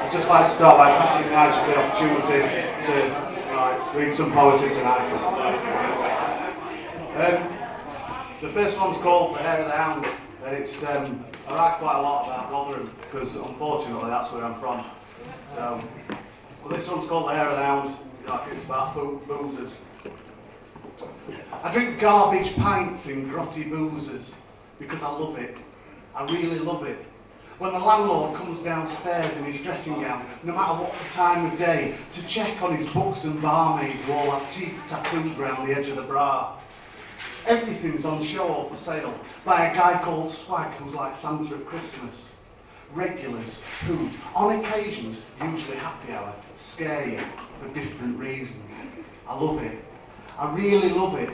I'd just like to start by thanking you guys for the opportunity to read some poetry tonight. The first one's called The Hair of the Hound, and it's I write quite a lot about Rotherham because unfortunately that's where I'm from. So, well, this one's called The Hair of the Hound. It's about boozers. I drink garbage pints in grotty boozers because I love it. I really love it. When the landlord comes downstairs in his dressing gown, no matter what the time of day, to check on his books and barmaids who all have teeth tattooed round the edge of the bra. Everything's on show or for sale by a guy called Swag who's like Santa at Christmas. Regulars who, on occasions, usually happy hour, scare you for different reasons. I love it. I really love it.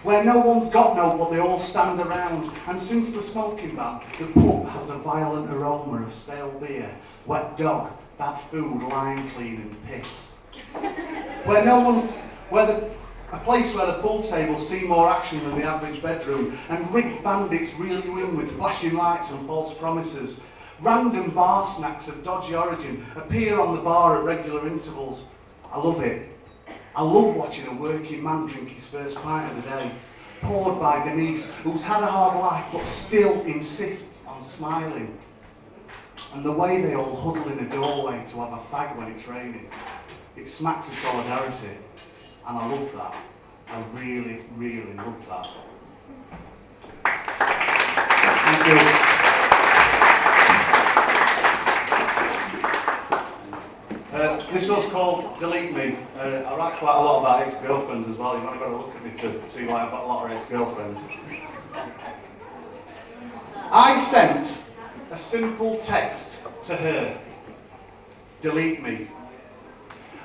Where no one's got no, but they all stand around. And since the smoking ban, the pub has a violent aroma of stale beer, wet dog, bad food, line cleaning, piss. A place where the pool tables see more action than the average bedroom, and rigged bandits reel you in with flashing lights and false promises. Random bar snacks of dodgy origin appear on the bar at regular intervals. I love it. I love watching a working man drink his first pint of the day, poured by Denise, who's had a hard life but still insists on smiling. And the way they all huddle in a doorway to have a fag when it's raining. It smacks of solidarity, and I love that. I really, really love that. Thank you. This one's called Delete Me. I write quite a lot about ex-girlfriends as well. You've only got to look at me to see why I've got a lot of ex-girlfriends. I sent a simple text to her. Delete me.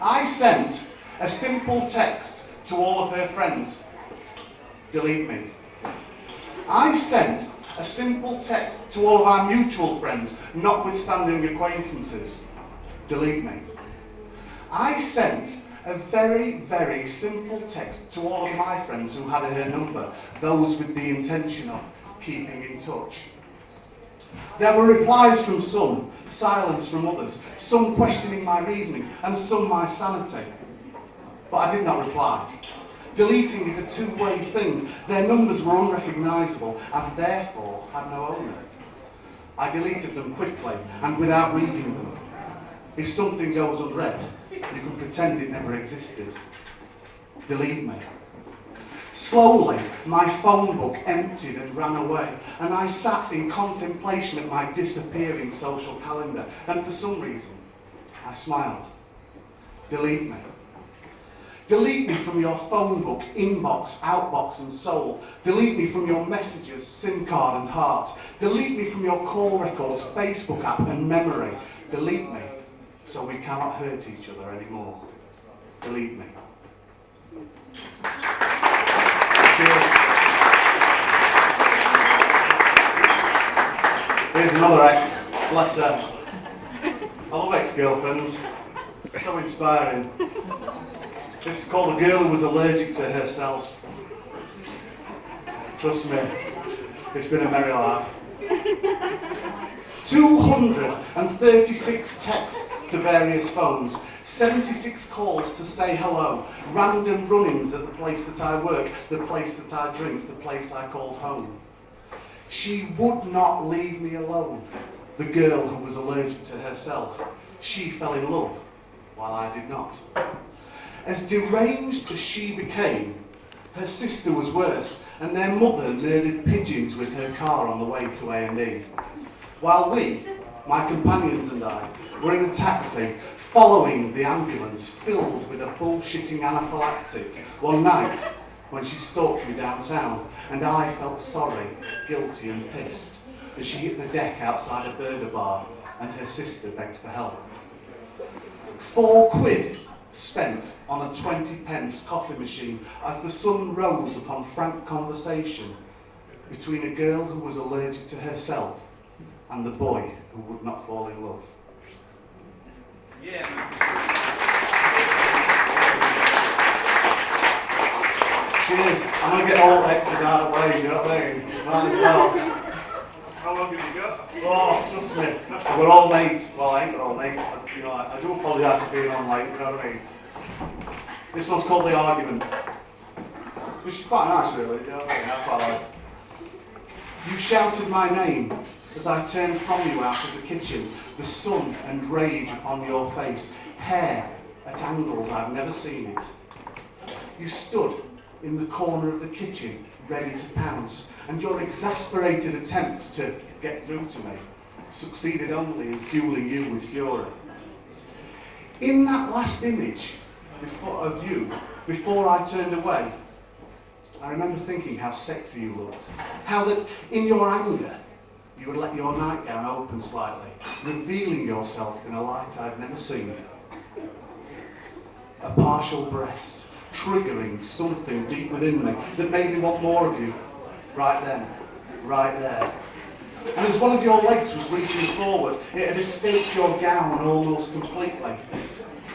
I sent a simple text to all of her friends. Delete me. I sent a simple text to all of our mutual friends, notwithstanding acquaintances. Delete me. I sent a very, very simple text to all of my friends who had her number, those with the intention of keeping in touch. There were replies from some, silence from others, some questioning my reasoning, and some my sanity. But I did not reply. Deleting is a two-way thing. Their numbers were unrecognisable and therefore had no owner. I deleted them quickly and without reading them. If something goes unread, you can pretend it never existed. Delete me. Slowly, my phone book emptied and ran away, and I sat in contemplation at my disappearing social calendar, and for some reason, I smiled. Delete me. Delete me from your phone book, inbox, outbox and soul. Delete me from your messages, SIM card and heart. Delete me from your call records, Facebook app and memory. Delete me so we cannot hurt each other anymore. Delete me. Here's another ex, bless her. I love ex-girlfriends, they're so inspiring. This is called A Girl Who Was Allergic to Herself. Trust me, it's been a merry life. 236 texts to various phones, 76 calls to say hello, random run-ins at the place that I work, the place that I drink, the place I called home. She would not leave me alone, the girl who was allergic to herself. She fell in love, while I did not. As deranged as she became, her sister was worse, and their mother murdered pigeons with her car on the way to A&E. While we, my companions and I, were in a taxi following the ambulance filled with a bullshitting anaphylactic one night when she stalked me downtown, and I felt sorry, guilty and pissed as she hit the deck outside a burger bar and her sister begged for help. £4 spent on a 20p coffee machine as the sun rose upon frank conversation between a girl who was allergic to herself and the boy who would not fall in love. Yeah. Cheers. I'm going to get all exes out of the way, you know what I mean? Might as well. How long have you got? Oh, trust me, we're all late. Well, I ain't all late. You know, I do apologise for being on late, you know what I mean? This one's called The Argument, which is quite nice, really. You know what I mean? I quite like it. You shouted my name as I turned from you out of the kitchen, the sun and rage upon your face, hair at angles I've never seen it. You stood in the corner of the kitchen, ready to pounce, and your exasperated attempts to get through to me succeeded only in fueling you with fury. In that last image of you, before I turned away, I remember thinking how sexy you looked, how that in your anger you would let your nightgown open slightly, revealing yourself in a light I'd never seen. A partial breast, triggering something deep within me that made me want more of you, right then, right there. And as one of your legs was reaching forward, it had escaped your gown almost completely,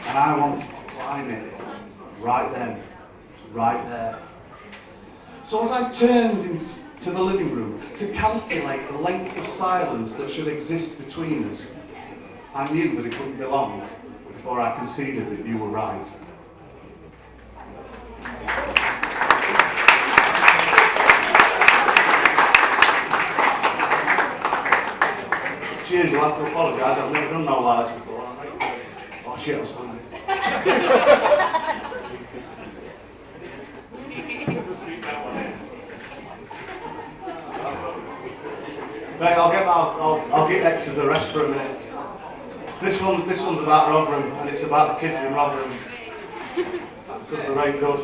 and I wanted to climb it, right then, right there. So as I turned into the living room to calculate the length of silence that should exist between us, I knew that it wouldn't be long before I conceded that you were right. Cheers, you'll have to apologise, I've never done no lies before. Oh shit, I was funny. Right, I'll get X as a rest for a minute. This one's about Rotherham, and it's about the kids in Rotherham. Because they're very good.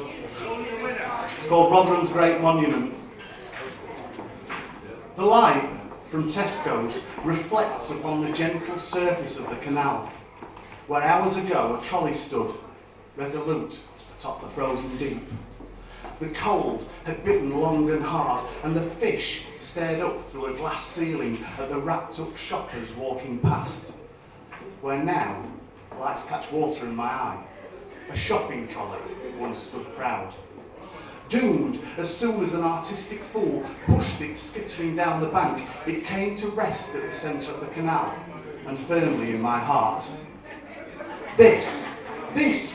It's called Rotherham's Great Monument. The light from Tesco's reflects upon the gentle surface of the canal, where hours ago a trolley stood, resolute atop the frozen deep. The cold had bitten long and hard, and the fish stared up through a glass ceiling at the wrapped-up shoppers walking past. Where now, lights catch water in my eye, a shopping trolley once stood proud. Doomed as soon as an artistic fool pushed it skittering down the bank, it came to rest at the centre of the canal, and firmly in my heart. This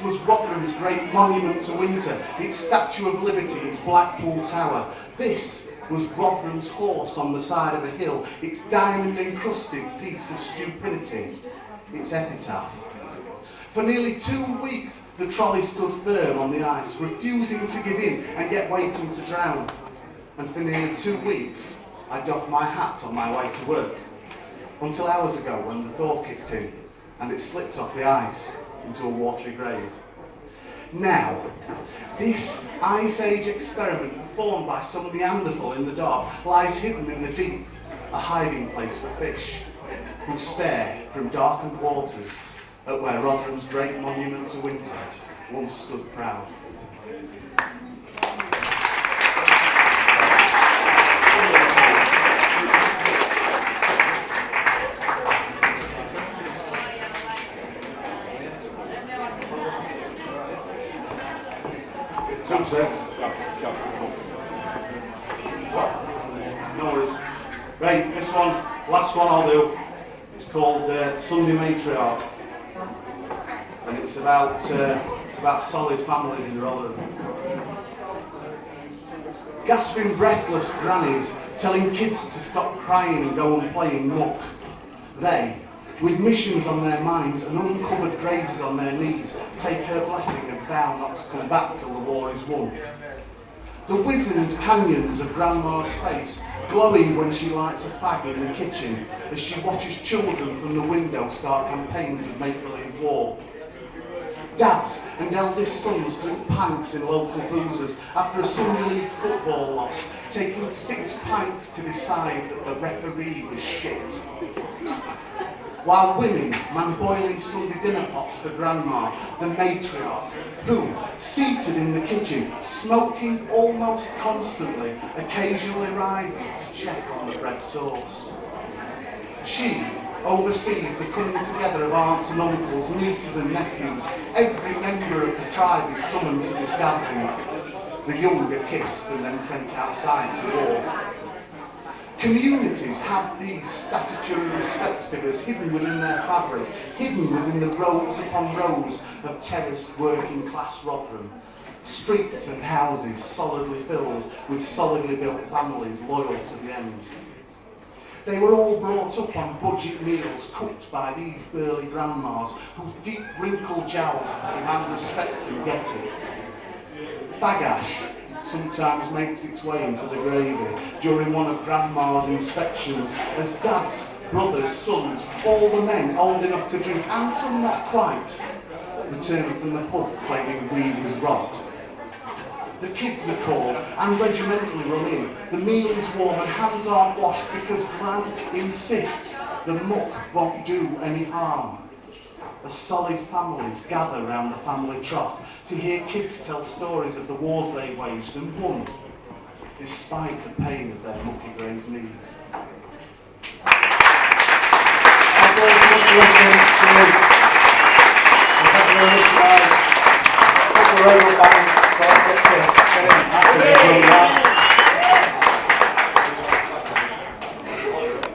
was Rotherham's great monument to winter, its Statue of Liberty, its Blackpool Tower. This was Rotherham's horse on the side of the hill, its diamond-encrusted piece of stupidity, its epitaph. For nearly 2 weeks, the trolley stood firm on the ice, refusing to give in and yet waiting to drown. And for nearly 2 weeks, I doffed my hat on my way to work, until hours ago when the thaw kicked in and it slipped off the ice into a watery grave. Now, this Ice Age experiment performed by some Neanderthal in the dark lies hidden in the deep, a hiding place for fish, who stare from darkened waters at where Rotherham's great monument to winter once stood proud. No worries. Right, this one, last one I'll do. It's called Sunday Matriarch, and it's about solid families in Rotherham. Gasping, breathless grannies telling kids to stop crying and go and play in muck. They, with missions on their minds and uncovered grazes on their knees, take her blessing and vow not to come back till the war is won. The wizened canyons of Grandma's face glowing when she lights a fag in the kitchen as she watches children from the window start campaigns of make-believe war. Dads and eldest sons drink pints in local boozers after a Sunday League football loss, taking 6 pints to decide that the referee was shit. While women man boiling Sunday dinner pots for Grandma, the matriarch, who, seated in the kitchen, smoking almost constantly, occasionally rises to check on the bread sauce. She oversees the coming together of aunts and uncles, nieces and nephews. Every member of the tribe is summoned to this gathering. The younger kissed and then sent outside to war. Communities have these statutory respect figures hidden within their fabric, hidden within the rows upon rows of terraced working class Rotherham. Streets and houses solidly filled with solidly built families loyal to the end. They were all brought up on budget meals cooked by these burly grandmas whose deep wrinkled jowls demand respect and get it. Fag ash sometimes makes its way into the gravy during one of grandma's inspections as dads, brothers, sons, all the men old enough to drink and some not quite, return from the pub claiming weed was robbed. The kids are called and regimentally run in. The meal is warm and hands aren't washed because Gran insists the muck won't do any harm. The solid families gather round the family trough to hear kids tell stories of the wars they waged and won, despite the pain of their mucky grazed knees. Thank you very much.